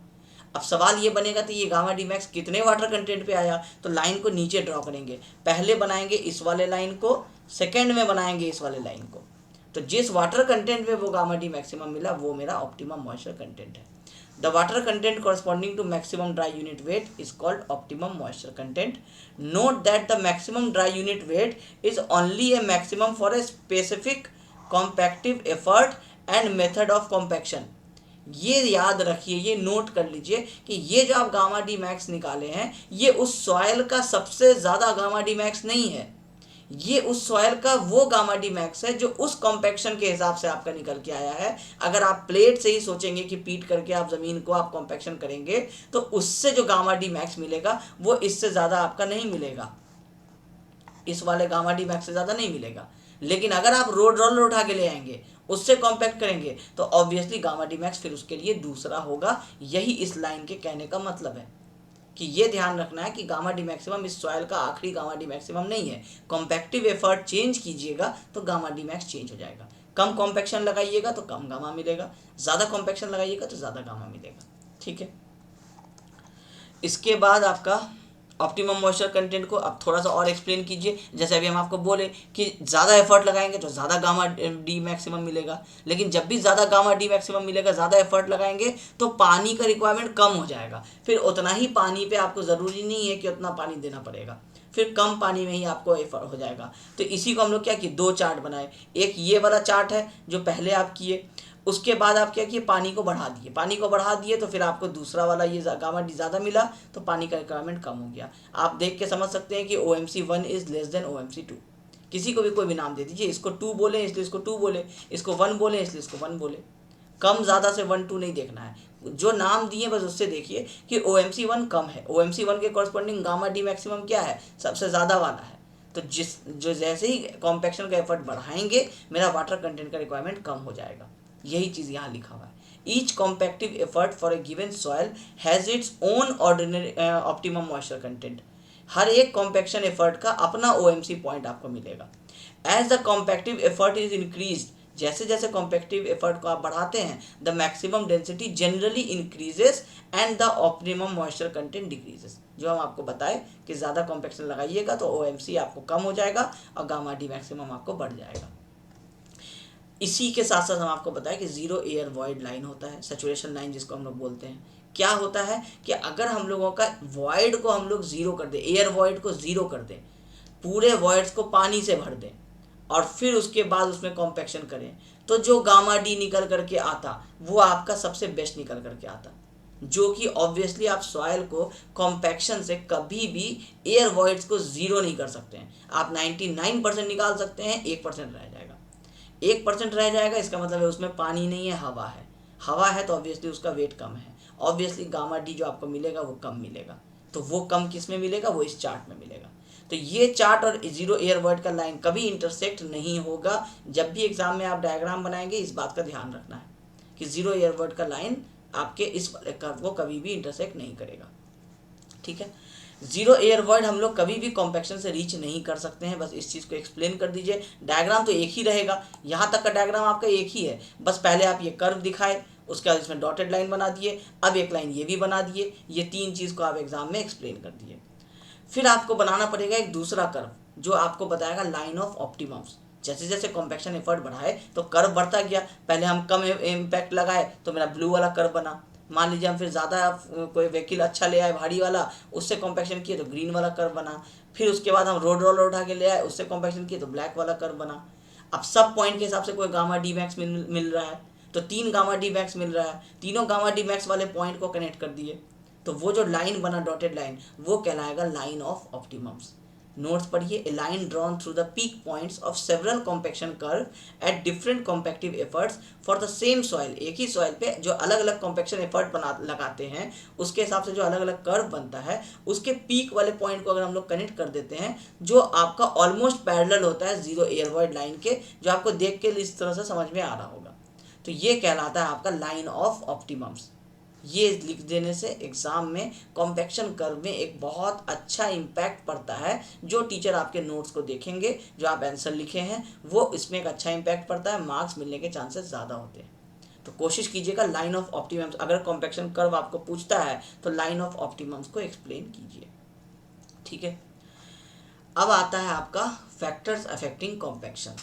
अब सवाल ये बनेगा तो ये गामा डी मैक्स कितने वाटर कंटेंट पे आया, तो लाइन को नीचे ड्रॉ करेंगे। पहले बनाएंगे इस वाले लाइन को, सेकेंड में बनाएंगे इस वाले लाइन को। तो जिस वाटर कंटेंट में वो गामा डी मैक्सिमम मिला वो मेरा ऑप्टिमम मॉइस्चर कंटेंट है। The water content corresponding to maximum dry unit weight is called optimum moisture content. Note that the maximum dry unit weight is only a maximum for a specific compactive effort and method of compaction. ये याद रखिए, ये note कर लीजिए कि ये जो आप गामा डी मैक्स निकाले हैं ये उस सॉइल का सबसे ज़्यादा गामा डी मैक्स नहीं है, ये उस सॉइल का वो गामा डी मैक्स है जो उस कॉम्पैक्शन के हिसाब से आपका निकल के आया है। अगर आप प्लेट से ही सोचेंगे कि पीट करके आप ज़मीन को आप कॉम्पैक्शन करेंगे तो उससे जो गामा डी मैक्स मिलेगा वो इससे ज़्यादा आपका नहीं मिलेगा, इस वाले गामा डी मैक्स से ज़्यादा नहीं मिलेगा। लेकिन अगर आप रोड रोलर उठा के ले आएंगे, उससे कॉम्पैक्ट करेंगे, तो ऑब्वियसली गामा डी मैक्स फिर उसके लिए दूसरा होगा। यही इस लाइन के कहने का मतलब है कि ये ध्यान रखना है कि गामा डी मैक्सिमम इस सॉइल का आखिरी गामा डी मैक्सिमम नहीं है। कॉम्पैक्टिव एफर्ट चेंज कीजिएगा तो गामा डी मैक्स चेंज हो जाएगा। कम कॉम्पैक्शन लगाइएगा तो कम गामा मिलेगा, ज़्यादा कॉम्पैक्शन लगाइएगा तो ज़्यादा गामा मिलेगा, ठीक है। इसके बाद आपका ऑप्टिमम मॉइस्चर कंटेंट को अब थोड़ा सा और एक्सप्लेन कीजिए। जैसे अभी हम आपको बोले कि ज़्यादा एफर्ट लगाएंगे तो ज़्यादा गामा डी मैक्सिमम मिलेगा, लेकिन जब भी ज़्यादा गामा डी मैक्सिमम मिलेगा, ज़्यादा एफर्ट लगाएंगे तो पानी का रिक्वायरमेंट कम हो जाएगा। फिर उतना ही पानी पे आपको ज़रूरी नहीं है कि उतना पानी देना पड़ेगा, फिर कम पानी में ही आपको एफर्ट हो जाएगा। तो इसी को हम लोग क्या किए, दो चार्ट बनाए। एक ये वाला चार्ट है जो पहले आप किए, उसके बाद आप क्या किए, पानी को बढ़ा दिए। पानी को बढ़ा दिए तो फिर आपको दूसरा वाला ये गामा डी ज़्यादा मिला तो पानी का रिक्वायरमेंट कम हो गया। आप देख के समझ सकते हैं कि OMC1 is less than OMC2। किसी को भी कोई भी नाम दे दीजिए, इसको 2 बोले इसलिए इसको 2 बोले, इसको 1 बोले इसलिए इसको 1 बोले। कम ज़्यादा से 1 2 नहीं देखना है, जो नाम दिए बस उससे देखिए कि OMC1 कम है, OMC1 के कॉरस्पॉन्डिंग गामा डी मैक्सिमम क्या है, सबसे ज़्यादा वाला है। तो जो जैसे ही कॉम्पैक्शन का एफर्ट बढ़ाएंगे मेरा वाटर कंटेंट का रिक्वायरमेंट कम हो जाएगा। यही चीज़ यहाँ लिखा हुआ है। Each compactive effort for a given soil has its own ordinary optimum moisture content. हर एक कॉम्पैक्शन एफर्ट का अपना OMC पॉइंट आपको मिलेगा। As the compactive effort is increase, जैसे जैसे कॉम्पैक्टिव एफर्ट को आप बढ़ाते हैं the maximum density generally increases and the optimum moisture content decreases. जो हम आपको बताए कि ज़्यादा कॉम्पैक्शन लगाइएगा तो OMC आपको कम हो जाएगा और गामा डी मैक्सिमम आपको बढ़ जाएगा। इसी के साथ साथ हम आपको बताएं कि जीरो एयर वॉइड लाइन होता है, सैचुरेशन लाइन जिसको हम लोग बोलते हैं। क्या होता है कि अगर हम लोगों का वॉइड को हम लोग ज़ीरो कर दें, एयर वॉइड को ज़ीरो कर दें, पूरे वॉइड्स को पानी से भर दें और फिर उसके बाद उसमें कॉम्पैक्शन करें, तो जो गामा डी निकल करके आता वो आपका सबसे बेस्ट निकल करके आता, जो कि ऑब्वियसली आप सॉइल को कॉम्पैक्शन से कभी भी एयर वॉइड्स को ज़ीरो नहीं कर सकते हैं। आप 99% निकाल सकते हैं, 1% रह जाएगा। 1% रह जाएगा इसका मतलब है उसमें पानी नहीं है, हवा है। हवा है तो ऑब्वियसली उसका वेट कम है, ऑब्वियसली गामा डी जो आपको मिलेगा वो कम मिलेगा। तो वो कम किस में मिलेगा, वो इस चार्ट में मिलेगा। तो ये चार्ट और जीरो एयर वॉइड का लाइन कभी इंटरसेक्ट नहीं होगा। जब भी एग्जाम में आप डायग्राम बनाएंगे इस बात का ध्यान रखना है कि जीरो एयर वॉइड का लाइन आपके इस वाले कर्व को कभी भी इंटरसेक्ट नहीं करेगा। ठीक है, जीरो एयर वॉइड हम लोग कभी भी कॉम्पैक्शन से रीच नहीं कर सकते हैं। बस इस चीज़ को एक्सप्लेन कर दीजिए। डायग्राम तो एक ही रहेगा, यहाँ तक का डायग्राम आपका एक ही है। बस पहले आप ये कर्व दिखाए, उसके बाद इसमें डॉटेड लाइन बना दिए, अब एक लाइन ये भी बना दिए। ये तीन चीज़ को आप एग्जाम में एक्सप्लेन कर दिए। फिर आपको बनाना पड़ेगा एक दूसरा कर्व जो आपको बताएगा लाइन ऑफ ऑप्टिमम्स। जैसे जैसे कॉम्पैक्शन एफर्ट बढ़ाए तो कर्व बढ़ता गया। पहले हम कम इम्पैक्ट लगाए तो मेरा ब्लू वाला कर्व बना। मान लीजिए हम फिर ज़्यादा कोई व्हीकल अच्छा ले आए भारी वाला, उससे कॉम्पैक्शन किए तो ग्रीन वाला कर्व बना। फिर उसके बाद हम रोड रोलर उठा के ले आए, उससे कॉम्पैक्शन किए तो ब्लैक वाला कर्व बना। अब सब पॉइंट के हिसाब से कोई गामा डी मैक्स मिल रहा है तो 3 गामा डी मैक्स मिल रहा है, तीनों गामा डी मैक्स वाले पॉइंट को कनेक्ट कर दिए तो वो जो लाइन बना डॉटेड लाइन वो कहलाएगा लाइन ऑफ ऑप्टिमम्स। नोट्स पढ़िए, a line drawn through the peak points of several compaction curve at different compactive efforts for the same soil. एक ही सॉइल पे जो अलग अलग कॉम्पैक्शन एफर्ट लगाते हैं उसके हिसाब से जो अलग अलग कर्व बनता है, उसके पीक वाले पॉइंट को अगर हम लोग कनेक्ट कर देते हैं जो आपका ऑलमोस्ट पैरेलल होता है जीरो एयर वॉइड लाइन के, जो आपको देख के इस तरह से समझ में आ रहा होगा, तो ये कहलाता है आपका लाइन ऑफ ऑप्टिमम्स। ये लिख देने से एग्ज़ाम में कॉम्पैक्शन कर्व में एक बहुत अच्छा इम्पैक्ट पड़ता है। जो टीचर आपके नोट्स को देखेंगे, जो आप आंसर लिखे हैं, वो इसमें एक अच्छा इम्पैक्ट पड़ता है, मार्क्स मिलने के चांसेस ज़्यादा होते हैं। तो कोशिश कीजिएगा लाइन ऑफ ऑप्टिमम्स, अगर कॉम्पैक्शन कर्व आपको पूछता है तो लाइन ऑफ ऑप्टिमम्स को एक्सप्लेन कीजिए। ठीक है, अब आता है आपका factors affecting compaction.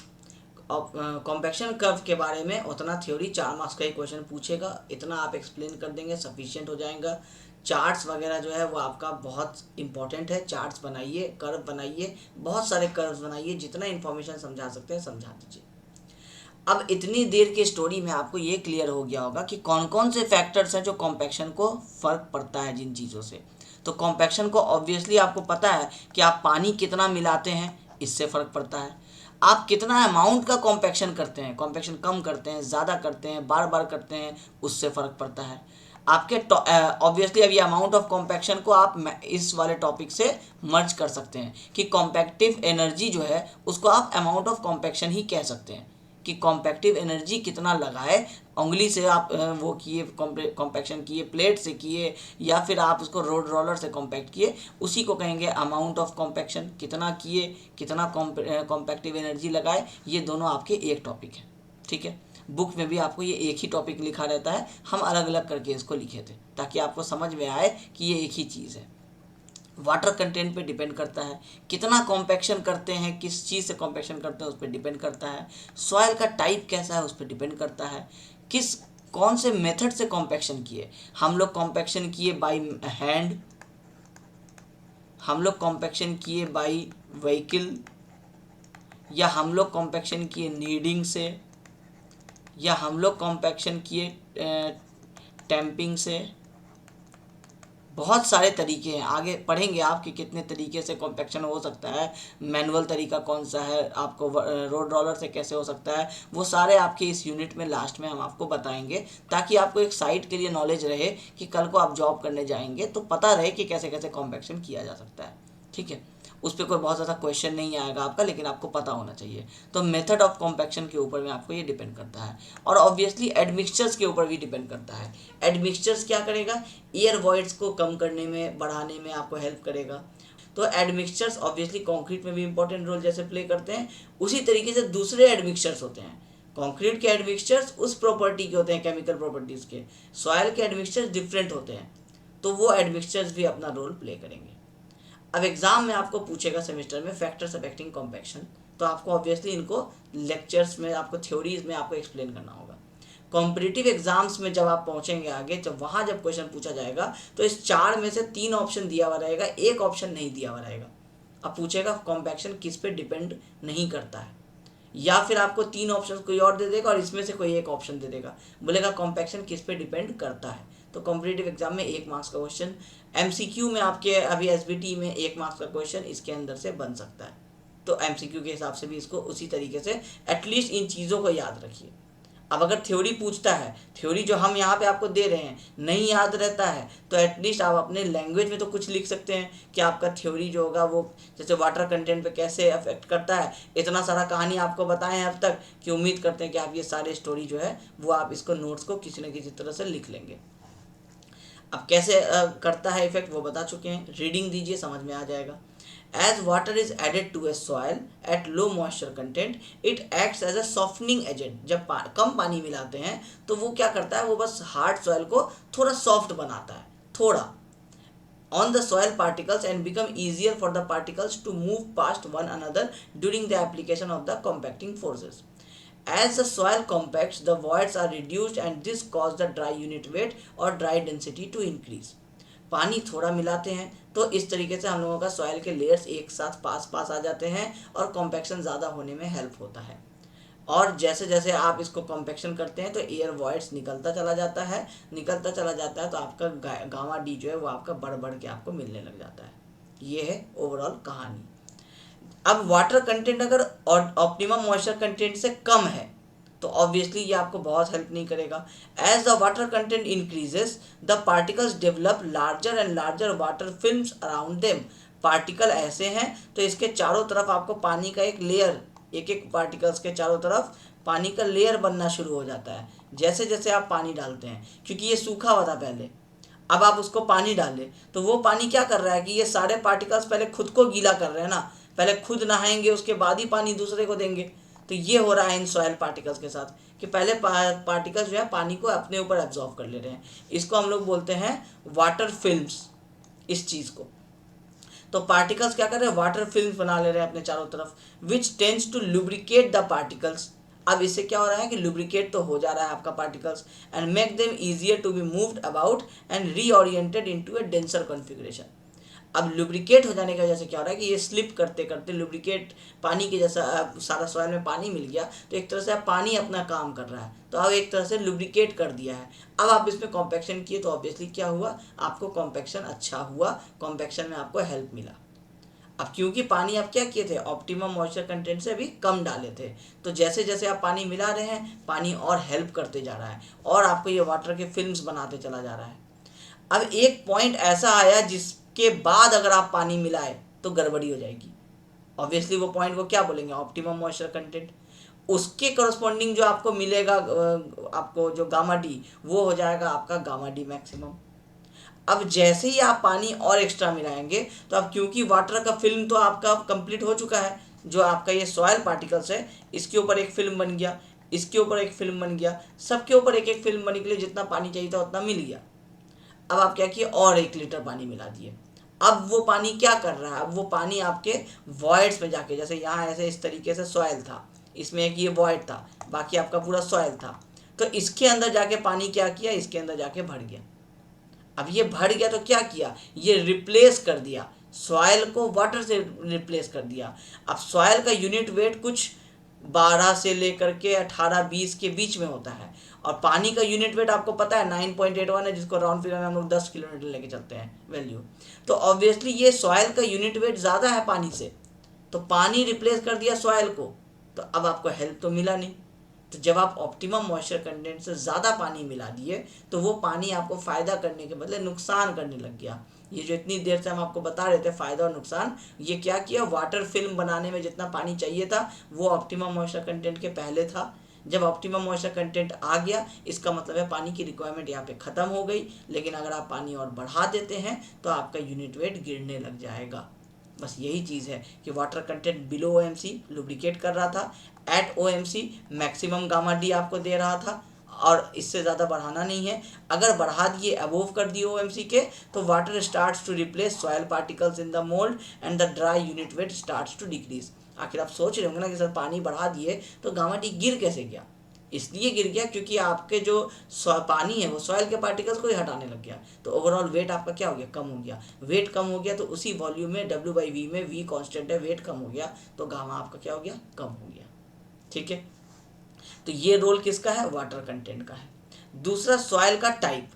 Compaction curve के बारे में उतना थ्योरी 4 मार्क्स का ही क्वेश्चन पूछेगा, इतना आप एक्सप्लेन कर देंगे सफिशिएंट हो जाएगा। चार्ट्स वगैरह जो है वो आपका बहुत इंपॉर्टेंट है। चार्ट्स बनाइए, कर्व बनाइए, बहुत सारे कर्व्स बनाइए, जितना इन्फॉर्मेशन समझा सकते हैं समझा दीजिए। अब इतनी देर की स्टोरी में आपको ये क्लियर हो गया होगा कि कौन कौन से फैक्टर्स हैं जो कॉम्पैक्शन को फ़र्क पड़ता है जिन चीज़ों से। तो कॉम्पैक्शन को ऑब्वियसली आपको पता है कि आप पानी कितना मिलाते हैं, इससे फ़र्क पड़ता है। आप कितना अमाउंट का कॉम्पैक्शन करते हैं, कॉम्पैक्शन कम करते हैं, ज़्यादा करते हैं, बार बार करते हैं, उससे फ़र्क पड़ता है आपके। ऑब्वियसली अब ये अमाउंट ऑफ कॉम्पैक्शन को आप इस वाले टॉपिक से मर्ज कर सकते हैं कि कॉम्पैक्टिव एनर्जी जो है उसको आप अमाउंट ऑफ कॉम्पैक्शन ही कह सकते हैं कि कॉम्पैक्टिव एनर्जी कितना लगाए। उंगली से आप वो किए, कॉम्पैक्शन किए, प्लेट से किए, या फिर आप उसको रोड रोलर से कॉम्पैक्ट किए, उसी को कहेंगे अमाउंट ऑफ कॉम्पैक्शन। कितना किए, कितना कॉम्पैक्टिव एनर्जी लगाए, ये दोनों आपके एक टॉपिक है। ठीक है, बुक में भी आपको ये एक ही टॉपिक लिखा रहता है, हम अलग अलग करके इसको लिखे थे ताकि आपको समझ में आए कि ये एक ही चीज़ है। वाटर कंटेंट पे डिपेंड करता है, कितना कॉम्पैक्शन करते हैं, किस चीज़ से कॉम्पैक्शन करते हैं उस पर डिपेंड करता है, सॉइल का टाइप कैसा है उस पर डिपेंड करता है, किस कौन से मेथड से कॉम्पैक्शन किए। हम लोग कॉम्पैक्शन किए बाय हैंड, हम लोग कॉम्पैक्शन किए बाय व्हीकल, या हम लोग कॉम्पैक्शन किए नीडिंग से, या हम लोग कॉम्पैक्शन किए टैंपिंग से। बहुत सारे तरीके हैं, आगे पढ़ेंगे आप कि कितने तरीके से कॉम्पैक्शन हो सकता है, मैनुअल तरीका कौन सा है, आपको रोड रोलर से कैसे हो सकता है, वो सारे आपके इस यूनिट में लास्ट में हम आपको बताएंगे, ताकि आपको एक साइट के लिए नॉलेज रहे कि कल को आप जॉब करने जाएंगे तो पता रहे कि कैसे कैसे कॉम्पैक्शन किया जा सकता है। ठीक है, उस पर कोई बहुत ज़्यादा क्वेश्चन नहीं आएगा आपका, लेकिन आपको पता होना चाहिए। तो मेथड ऑफ कॉम्पैक्शन के ऊपर में आपको ये डिपेंड करता है, और ऑब्वियसली एडमिक्सचर्स के ऊपर भी डिपेंड करता है। एडमिक्सचर्स क्या करेगा, एयर वॉइड्स को कम करने में, बढ़ाने में आपको हेल्प करेगा। तो एडमिक्सचर्स ऑब्वियसली कंक्रीट में भी इंपॉर्टेंट रोल जैसे प्ले करते हैं, उसी तरीके से दूसरे एडमिक्सचर्स होते हैं। कंक्रीट के एडमिक्सचर्स उस प्रॉपर्टी के होते हैं, केमिकल प्रॉपर्टीज़ के। सॉयल के एडमिक्सचर्स डिफरेंट होते हैं, तो वो एडमिक्सचर्स भी अपना रोल प्ले करेंगे। अब एग्जाम में आपको पूछेगा सेमेस्टर में फैक्टर्स अफेक्टिंग कॉम्पैक्शन, तो आपको ऑब्वियसली इनको लेक्चर्स में, आपको थ्योरीज में आपको एक्सप्लेन करना होगा। कॉम्पिटिटिव एग्जाम्स में जब आप पहुंचेंगे आगे, जब वहां जब क्वेश्चन पूछा जाएगा तो इस 4 में से 3 ऑप्शन दिया हुआ रहेगा, एक ऑप्शन नहीं दिया हुआ रहेगा। अब पूछेगा कॉम्पैक्शन किस पे डिपेंड नहीं करता है, या फिर आपको 3 ऑप्शन कोई और दे देगा और इसमें से कोई एक ऑप्शन दे देगा, बोलेगा कॉम्पैक्शन किस पे डिपेंड करता है। तो कॉम्पिटिटिव एग्जाम में 1 मार्क्स का क्वेश्चन, एमसीक्यू में आपके अभी एसबीटी में 1 मार्क्स का क्वेश्चन इसके अंदर से बन सकता है। तो एमसीक्यू के हिसाब से भी इसको उसी तरीके से एटलीस्ट इन चीज़ों को याद रखिए। अब अगर थ्योरी पूछता है, थ्योरी जो हम यहाँ पे आपको दे रहे हैं नहीं याद रहता है, तो एटलीस्ट आप अपने लैंग्वेज में तो कुछ लिख सकते हैं कि आपका थ्योरी जो होगा वो जैसे वाटर कंटेंट पे कैसे अफेक्ट करता है। इतना सारा कहानी आपको बताएं अब तक कि उम्मीद करते हैं कि आप ये सारे स्टोरी जो है वो आप इसको नोट्स को किसी न किसी तरह से लिख लेंगे। अब कैसे करता है इफेक्ट वो बता चुके हैं, रीडिंग दीजिए समझ में आ जाएगा। As water is added to a soil at low moisture content, it acts as a softening agent। जब कम पानी मिलाते हैं तो वो क्या करता है, वो बस हार्ड सॉइल को थोड़ा सॉफ्ट बनाता है, थोड़ा on the soil particles and become easier for the particles to move past one another during the application of the compacting forces. As the soil compacts, the voids are reduced and this causes the dry unit weight or dry density to increase। पानी थोड़ा मिलाते हैं तो इस तरीके से हम लोगों का सॉइल के लेयर्स एक साथ पास पास आ जाते हैं और कॉम्पैक्शन ज़्यादा होने में हेल्प होता है। और जैसे जैसे आप इसको कॉम्पैक्शन करते हैं तो एयर वॉइड्स निकलता चला जाता है, निकलता चला जाता है, तो आपका गामा डी जो है वो आपका बढ़ बढ़ के आपको मिलने लग जाता है। ये है ओवरऑल कहानी। अब वाटर कंटेंट अगर ऑप्टिमम मॉइस्चर कंटेंट से कम है तो ऑब्वियसली ये आपको बहुत हेल्प नहीं करेगा। As the water content increases the particles develop larger and larger water films around them. Particle ऐसे हैं तो इसके चारों तरफ आपको पानी का एक लेयर, एक एक पार्टिकल्स के चारों तरफ पानी का लेयर बनना शुरू हो जाता है जैसे जैसे आप पानी डालते हैं, क्योंकि ये सूखा हुआ था पहले। अब आप उसको पानी डालें तो वो पानी क्या कर रहा है कि ये सारे पार्टिकल्स पहले खुद को गीला कर रहे हैं ना, पहले खुद नहाएंगे उसके बाद ही पानी दूसरे को देंगे। तो ये हो रहा है इन सॉयल पार्टिकल्स के साथ कि पहले पार्टिकल्स जो है पानी को अपने ऊपर एब्जॉर्ब कर ले रहे हैं। इसको हम लोग बोलते हैं वाटर फिल्म्स, इस चीज़ को। तो पार्टिकल्स क्या कर रहे हैं, वाटर फिल्म्स बना ले रहे हैं अपने चारों तरफ, which tends to lubricate the particles. अब इससे क्या हो रहा है कि लुब्रिकेट तो हो जा रहा है आपका particles, and make them easier to be moved about and reoriented into a denser configuration. अब लुब्रिकेट हो जाने की वजह से क्या हो रहा है कि ये स्लिप करते करते लुब्रिकेट पानी के जैसा, सारा सॉइल में पानी मिल गया तो एक तरह से अब पानी अपना काम कर रहा है, तो अब एक तरह से लुब्रिकेट कर दिया है। अब आप इसमें कॉम्पैक्शन किए तो ऑब्वियसली क्या हुआ, आपको कॉम्पैक्शन अच्छा हुआ, कॉम्पैक्शन में आपको हेल्प मिला। अब क्योंकि पानी आप क्या किए थे, ऑप्टिमम मॉइस्चर कंटेंट से भी कम डाले थे, तो जैसे जैसे आप पानी मिला रहे हैं पानी और हेल्प करते जा रहा है और आपको ये वाटर के फिल्म्स बनाते चला जा रहा है। अब एक पॉइंट ऐसा आया जिसके बाद अगर आप पानी मिलाए तो गड़बड़ी हो जाएगी। ऑब्वियसली वो पॉइंट को क्या बोलेंगे, ऑप्टिमम मॉइस्चर कंटेंट। उसके करस्पॉन्डिंग जो आपको मिलेगा, आपको जो गामा डी, वो हो जाएगा आपका गामा डी मैक्सिमम। अब जैसे ही आप पानी और एक्स्ट्रा मिलाएंगे तो अब क्योंकि वाटर का फिल्म तो आपका कंप्लीट हो चुका है, जो आपका ये सॉयल पार्टिकल्स है इसके ऊपर एक फिल्म बन गया, इसके ऊपर एक फिल्म बन गया, सबके ऊपर एक एक फिल्म बनी के लिए जितना पानी चाहिए था उतना मिल गया। अब आप क्या किए, और 1 लीटर पानी मिला दिए। अब वो पानी क्या कर रहा है, अब वो पानी आपके वॉइड्स में जाके, जैसे यहाँ ऐसे इस तरीके से सॉइल था, इसमें एक ये वॉइड था, बाकी आपका पूरा सॉइल था, तो इसके अंदर जाके पानी क्या किया, इसके अंदर जाके भर गया। अब ये भर गया तो क्या किया, ये रिप्लेस कर दिया, सॉइल को वाटर से रिप्लेस कर दिया। अब सॉइल का यूनिट वेट कुछ 12 से लेकर के 18-20 के बीच में होता है, और पानी का यूनिट वेट आपको पता है 9.81 है, जिसको राउंड फिगर में हम लोग 10 किलोमीटर लेके चलते हैं वैल्यू। तो ऑब्वियसली ये सॉइल का यूनिट वेट ज़्यादा है पानी से, तो पानी रिप्लेस कर दिया सॉइल को, तो अब आपको हेल्प तो मिला नहीं। तो जब आप ऑप्टिमम मॉइस्चर कंटेंट से ज़्यादा पानी मिला दिए, तो वो पानी आपको फ़ायदा करने के बदले नुकसान करने लग गया। ये जो इतनी देर से हम आपको बता रहे थे फ़ायदा और नुकसान, ये क्या किया, वाटर फिल्म बनाने में जितना पानी चाहिए था वो ऑप्टिमम मॉइस्चर कंटेंट के पहले था। जब ऑप्टिमम मॉइस्चर कंटेंट आ गया, इसका मतलब है पानी की रिक्वायरमेंट यहाँ पे ख़त्म हो गई। लेकिन अगर आप पानी और बढ़ा देते हैं तो आपका यूनिट वेट गिरने लग जाएगा। बस यही चीज़ है कि water content below OMC lubricate कर रहा था, at OMC maximum gamma d आपको दे रहा था, और इससे ज़्यादा बढ़ाना नहीं है। अगर बढ़ा दिए, अबोव कर दिए OMC के, तो water starts to replace soil particles in the mould and the dry unit weight starts to decrease. आखिर आप सोच रहे होंगे ना कि सर पानी बढ़ा दिए तो गामा डी गिर कैसे गया। इसलिए गिर गया क्योंकि आपके जो पानी है वो सॉइल के पार्टिकल्स को ही हटाने लग गया, तो ओवरऑल वेट आपका क्या हो गया, कम हो गया। वेट कम हो गया तो उसी वॉल्यूम में W/V में V कांस्टेंट है, वेट कम हो गया तो गामा आपका क्या हो गया, कम हो गया। ठीक है, तो ये रोल किसका है, वाटर कंटेंट का है। दूसरा सॉइल का टाइप।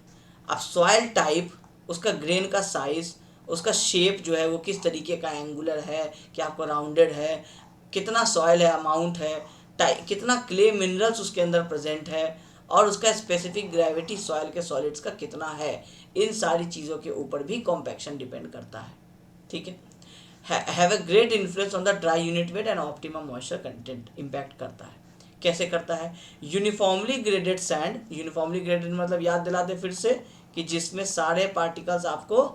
अब सॉइल टाइप, उसका ग्रेन का साइज, उसका शेप जो है वो किस तरीके का, एंगुलर है क्या, आपको राउंडेड है, कितना सॉइल है, अमाउंट है, कितना क्ले मिनरल्स उसके अंदर प्रेजेंट है, और उसका स्पेसिफिक ग्रेविटी सॉइल के सॉलिड्स का कितना है, इन सारी चीज़ों के ऊपर भी कॉम्पैक्शन डिपेंड करता है। ठीक है, have a great influence on the dry unit wait and optimum moisture content, impact करता है। कैसे करता है, uniformly graded sand, uniformly graded मतलब याद दिलाते फिर से कि जिसमें सारे पार्टिकल्स आपको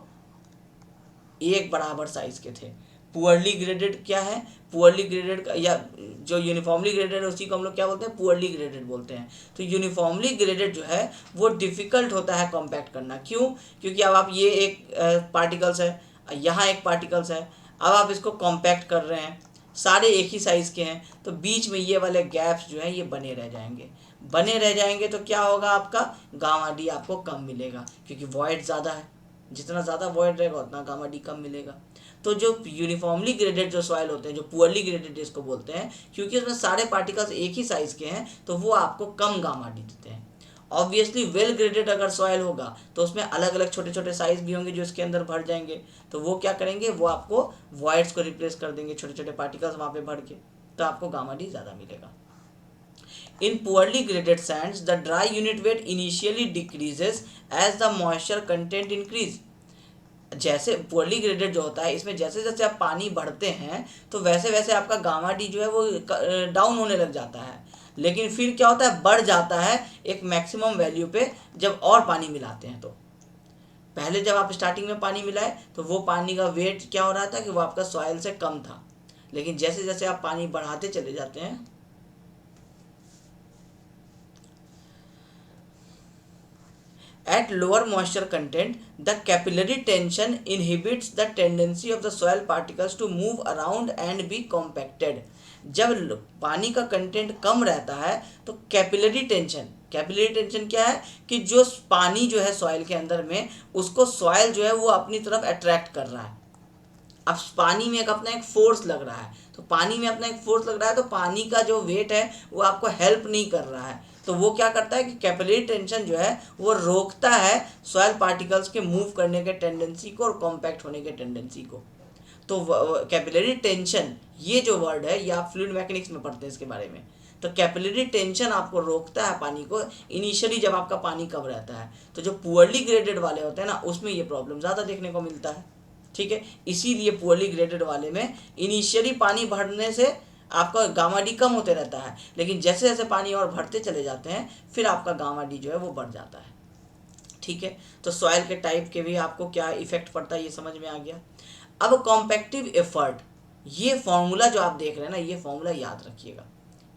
एक बराबर साइज के थे। पुअरली ग्रेडेड क्या है, पुअरली ग्रेडेड या जो यूनिफॉर्मली ग्रेडेड है उसी को हम लोग क्या बोलते हैं, पुअरली ग्रेडेड बोलते हैं। तो यूनिफॉर्मली ग्रेडेड जो है वो डिफ़िकल्ट होता है कॉम्पैक्ट करना। क्यों, क्योंकि अब आप ये एक पार्टिकल्स है, यहाँ एक पार्टिकल्स है, अब आप इसको कॉम्पैक्ट कर रहे हैं, सारे एक ही साइज़ के हैं, तो बीच में ये वाले गैप्स जो हैं ये बने रह जाएंगे। बने रह जाएंगे तो क्या होगा, आपका गामा डी आपको कम मिलेगा, क्योंकि वॉइड ज़्यादा है, जितना ज़्यादा वॉइड रहेगा उतना गामा डी कम मिलेगा। तो जो यूनिफॉर्मली ग्रेडेड जो सॉइल होते हैं, जो पुअरली ग्रेडेड इसको बोलते हैं, क्योंकि उसमें सारे पार्टिकल्स एक ही साइज़ के हैं, तो वो आपको कम गामा डी देते हैं। ऑब्वियसली वेल ग्रेडेड अगर सॉइल होगा तो उसमें अलग अलग छोटे छोटे साइज भी होंगे जो इसके अंदर भर जाएंगे, तो वो क्या करेंगे, वो आपको वॉइड्स को रिप्लेस कर देंगे, छोटे छोटे पार्टिकल्स वहाँ पे भर के, तो आपको गामा डी ज़्यादा मिलेगा। In poorly graded sands, the dry unit weight initially decreases as the moisture content increase. जैसे पुअरली ग्रेडेड जो होता है, इसमें जैसे जैसे आप पानी बढ़ते हैं तो वैसे वैसे आपका गामा डी जो है वो डाउन होने लग जाता है, लेकिन फिर क्या होता है, बढ़ जाता है एक मैक्सिमम वैल्यू पे जब और पानी मिलाते हैं। तो पहले जब आप स्टार्टिंग में पानी मिलाए तो वो पानी का वेट क्या हो रहा था कि वो आपका सॉइल से कम था, लेकिन जैसे जैसे आप पानी बढ़ाते चले जाते हैं, at lower moisture content, the capillary tension inhibits the tendency of the soil particles to move around and be compacted. जब पानी का कंटेंट कम रहता है तो कैपिलरी टेंशन, कैपिलरी टेंशन क्या है कि जो पानी जो है सॉइल के अंदर में, उसको सॉइल जो है वो अपनी तरफ अट्रैक्ट कर रहा है। अब पानी में अपना एक फोर्स लग रहा है, तो पानी में अपना एक फोर्स लग रहा है, तो पानी का जो वेट है वो आपको हेल्प नहीं कर रहा है, तो वो क्या करता है कि कैपिलरी टेंशन जो है वो रोकता है सॉइल पार्टिकल्स के मूव करने के टेंडेंसी को और कॉम्पैक्ट होने के टेंडेंसी को। तो कैपिलरी टेंशन ये जो वर्ड है ये आप फ्लूइड मैकेनिक्स में पढ़ते हैं इसके बारे में। तो कैपिलरी टेंशन आपको रोकता है पानी को इनिशियली जब आपका पानी कम रहता है। तो जो पुअरली ग्रेडेड वाले होते हैं ना, उसमें ये प्रॉब्लम ज़्यादा देखने को मिलता है। ठीक है, इसीलिए पुअरली ग्रेडेड वाले में इनिशियली पानी भरने से आपका गामा डी कम होते रहता है, लेकिन जैसे जैसे पानी और भरते चले जाते हैं फिर आपका गामा डी जो है वो बढ़ जाता है। ठीक है, तो सॉइल के टाइप के भी आपको क्या इफेक्ट पड़ता है ये समझ में आ गया। अब कॉम्पैक्टिव एफर्ट, ये फॉर्मूला जो आप देख रहे हैं ना, ये फॉर्मूला याद रखिएगा,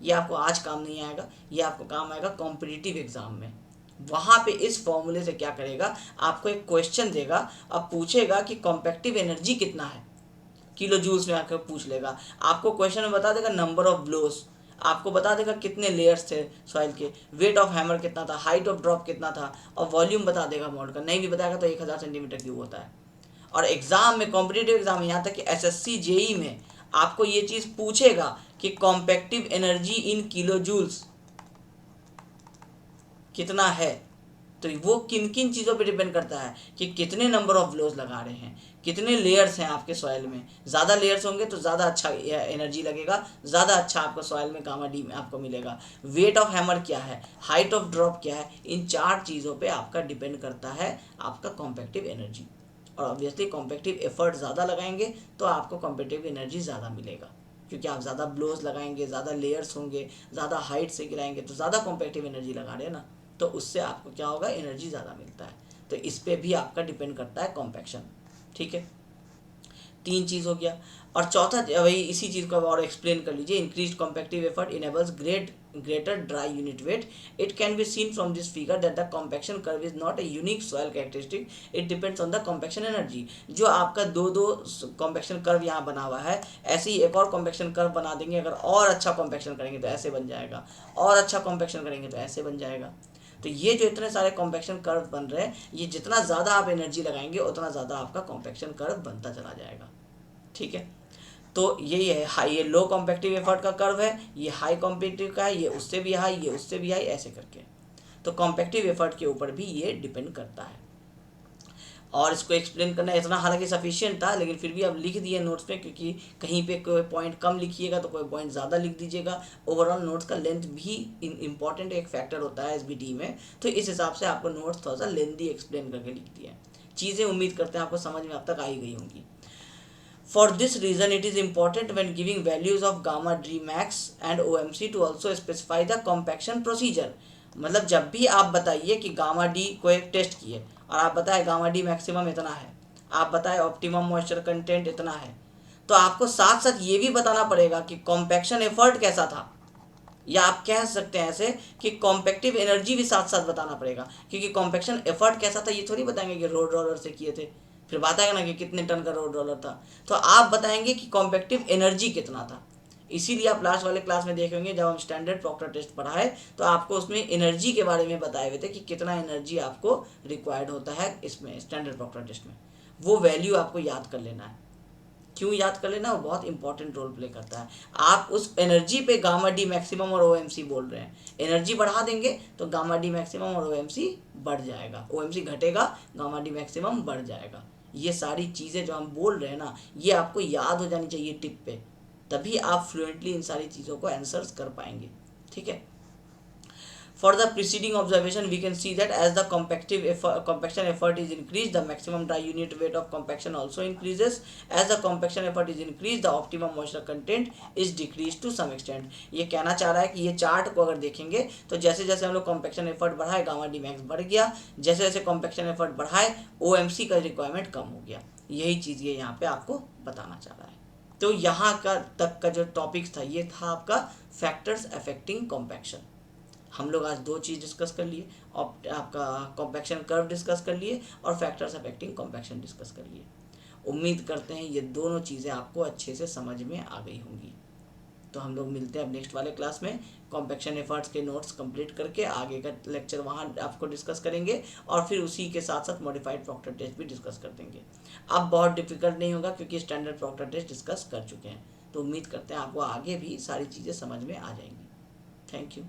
ये आपको आज काम नहीं आएगा, ये आपको काम आएगा कॉम्पिटिटिव एग्जाम में। वहाँ पे इस फॉर्मूले से क्या करेगा, आपको एक क्वेश्चन देगा, अब पूछेगा कि कॉम्पैक्टिव एनर्जी कितना है, किलो जूल्स में आकर पूछ लेगा। आपको क्वेश्चन में बता देगा नंबर ऑफ ब्लोस, आपको बता देगा कितने लेयर्स थे सॉइल के, वेट ऑफ हैमर कितना था, हाइट ऑफ ड्रॉप कितना था, और वॉल्यूम बता देगा मोल्ड का। नहीं भी बताएगा तो 1000 सेंटीमीटर क्यूब होता है। और एग्जाम में, कॉम्पिटिटिव एग्जाम में, यहाँ तक कि एसएससी जेई में आपको ये चीज़ पूछेगा कि compactive energy in kilo joules कितना है। तो वो किन किन चीज़ों पे डिपेंड करता है कि कितने नंबर ऑफ ब्लोज लगा रहे हैं, कितने लेयर्स हैं आपके सॉइल में। ज़्यादा लेयर्स होंगे तो ज़्यादा अच्छा एनर्जी लगेगा, ज़्यादा अच्छा आपको सॉइल में गामा डी में आपको मिलेगा। वेट ऑफ हैमर क्या है, हाइट ऑफ ड्रॉप क्या है, इन 4 चीज़ों पे आपका डिपेंड करता है आपका कॉम्पैक्टिव एनर्जी। और ऑब्वियसली कॉम्पैक्टिव एफर्ट ज़्यादा लगाएंगे तो आपको कॉम्पैक्टिव एनर्जी ज़्यादा मिलेगा, क्योंकि आप ज़्यादा ब्लोज लगाएंगे, ज़्यादा लेयर्स होंगे, ज़्यादा हाइट से गिराएंगे तो ज़्यादा कॉम्पैक्टिव एनर्जी लगा रहे हैं ना, तो उससे आपको क्या होगा, एनर्जी ज़्यादा मिलता है। तो इस पे भी आपका डिपेंड करता है कॉम्पैक्शन। ठीक है, 3 चीज़ हो गया। और चौथा वही इसी चीज़ को और एक्सप्लेन कर लीजिए। Increase compactive effort enables greater dry unit weight. It can be seen from this figure that the compaction curve is not a unique soil characteristic. It depends on the compaction energy. जो आपका दो compaction curve यहाँ बना हुआ है, ऐसे ही एक और कॉम्पैक्शन कर्व बना देंगे। अगर और अच्छा कॉम्पैक्शन करेंगे तो ऐसे बन जाएगा, और अच्छा कॉम्पैक्शन करेंगे तो ऐसे बन जाएगा। तो ये जो इतने सारे कॉम्पैक्शन कर्व बन रहे हैं, ये जितना ज़्यादा आप एनर्जी लगाएंगे उतना ज़्यादा आपका कॉम्पैक्शन कर्व बनता चला जाएगा। ठीक है, तो यही है हाई, ये लो कॉम्पैक्टिव एफर्ट का कर्व है, ये हाई कॉम्पैक्टिव का है, ये उससे भी हाई, ये उससे भी हाई, ऐसे करके। तो कॉम्पैक्टिव एफर्ट के ऊपर भी ये डिपेंड करता है। और इसको एक्सप्लेन करना इतना हालांकि सफिशिएंट था, लेकिन फिर भी अब लिख दिए नोट्स में, क्योंकि कहीं पे कोई पॉइंट कम लिखिएगा तो कोई पॉइंट ज़्यादा लिख दीजिएगा। ओवरऑल नोट्स का लेंथ भी इंपॉर्टेंट एक फैक्टर होता है एसबीटी में, तो इस हिसाब से आपको नोट्स थोड़ा सा लेंथी एक्सप्लेन करके लिख दिया है। चीज़ें उम्मीद करते हैं आपको समझ में अब तक आई गई होंगी। For this reason, it is important when giving values of gamma D max and OMC to also specify the compaction procedure. मतलब जब भी आप बताइए कि गामा डी को एक टेस्ट किए और आप बताए गामा डी मैक्सिमम इतना है, आप बताए ऑप्टिमम मॉइस्चर कंटेंट इतना है, तो आपको साथ साथ ये भी बताना पड़ेगा कि कॉम्पैक्शन एफर्ट कैसा था, या आप कह सकते हैं ऐसे कि कॉम्पैक्टिव एनर्जी भी साथ साथ बताना पड़ेगा। क्योंकि कॉम्पैक्शन एफर्ट कैसा था ये थोड़ी बताएंगे कि रोड रोलर से किए थे, फिर बताएगा ना कि कितने टन का रोड रोलर था, तो आप बताएंगे कि कॉम्पैक्टिव एनर्जी कितना था। इसीलिए आप लास्ट वाले क्लास में देखेंगे जब हम स्टैंडर्ड प्रॉक्टर टेस्ट पढ़ाए तो आपको उसमें एनर्जी के बारे में बताए हुए थे कि कितना एनर्जी आपको रिक्वायर्ड होता है इसमें स्टैंडर्ड प्रॉक्टर टेस्ट में। वो वैल्यू आपको याद कर लेना है। क्यों याद कर लेना, वो बहुत इंपॉर्टेंट रोल प्ले करता है। आप उस एनर्जी पे गामा डी मैक्सिमम और ओएमसी बोल रहे हैं, एनर्जी बढ़ा देंगे तो गामा डी मैक्सिमम और ओएमसी बढ़ जाएगा, ओएमसी घटेगा, गामा डी मैक्सिमम बढ़ जाएगा। ये सारी चीज़ें जो हम बोल रहे हैं ना, ये आपको याद हो जानी चाहिए टिप पे, तभी आप फ्लुएंटली इन सारी चीज़ों को आंसर्स कर पाएंगे। ठीक है, for the preceding observation we can see that as the compaction effort is increased, the maximum dry unit weight of compaction also increases. As the compaction effort is increased, the optimum moisture content is decreased to some extent. ये कहना चाह रहा है कि ये chart को अगर देखेंगे तो जैसे जैसे हम लोग कॉम्पैक्शन एफर्ट बढ़ाए गामा डी मैक्स बढ़ गया, जैसे जैसे कॉम्पैक्शन एफर्ट बढ़ाए ओएमसी का रिक्वायरमेंट कम हो गया। यही चीज़ ये यहाँ पे आपको बताना चाह रहा है। तो यहाँ का तक का जो टॉपिक था ये था आपका फैक्टर्स अफेक्टिंग कॉम्पैक्शन। हम लोग आज 2 चीज़ डिस्कस कर लिए, आपका कॉम्पैक्शन कर्व डिस्कस कर लिए और फैक्टर्स अफेक्टिंग कॉम्पैक्शन डिस्कस कर लिए। उम्मीद करते हैं ये दोनों चीज़ें आपको अच्छे से समझ में आ गई होंगी। तो हम लोग मिलते हैं अब नेक्स्ट वाले क्लास में, कॉम्पैक्शन एफर्ट्स के नोट्स कंप्लीट करके आगे का लेक्चर वहाँ आपको डिस्कस करेंगे, और फिर उसी के साथ साथ मॉडिफाइड प्रॉक्टर टेस्ट भी डिस्कस कर देंगे। अब बहुत डिफिकल्ट नहीं होगा क्योंकि स्टैंडर्ड प्रॉक्टर टेस्ट डिस्कस कर चुके हैं। तो उम्मीद करते हैं आपको आगे भी सारी चीज़ें समझ में आ जाएंगी। Thank you.